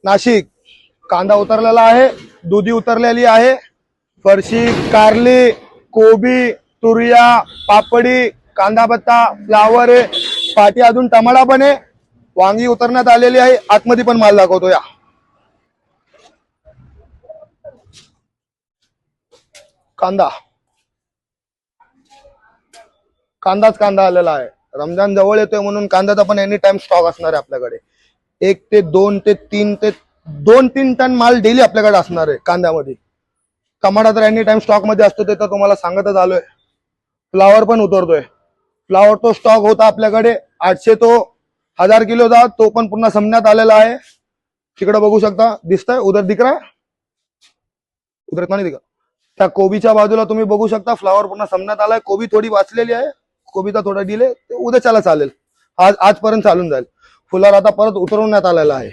नाशिक कांदा उतरलेला आहे, दुधी उतरलेली आहे, फरशी, कारली, कोबी, तुरिया, पापडी, कांदा पत्ता, फ्लावर आहे, पाठी अजून टमाटा पण आहे, वांगी उतरण्यात आलेली आहे. आतमध्ये पण माल दाखवतो या. कांदाच कांदा आलेला आहे. रमजान जवळ येतोय म्हणून कांद्याचा पण एनी टाइम स्टॉक असणार आहे आपल्याकडे. 1 ते 2 ते 3 ते 2-3 टन माल डेली आपल्याकडे असणार आहे कांद्यामध्ये. टमाटा तर एनी टाइम स्टॉक मध्ये असतो, ते तर तुम्हाला सांगतच आलोय. फ्लावर पण उतरतोय. फ्लावर तो स्टॉक होता आपल्याकडे 800 तो 1000 किलोचा, तो पण पुन्हा संपण्यात आलेला आहे. तिकडे बघू शकता, दिसतंय उधर दिख रहा है, उधर इतना नहीं दिखा. त्या कोबीच्या बाजूला तुम्ही बघू शकता फ्लावर पुन्हा संपण्यात आलाय. कोबी थोडी वाचलेली आहे, कोबीचा थोडा डिले, उद्याच्याला चालेल, आजपर्यंत चालून जाईल. फुलावर आता परत उतरवण्यात आलेला आहे.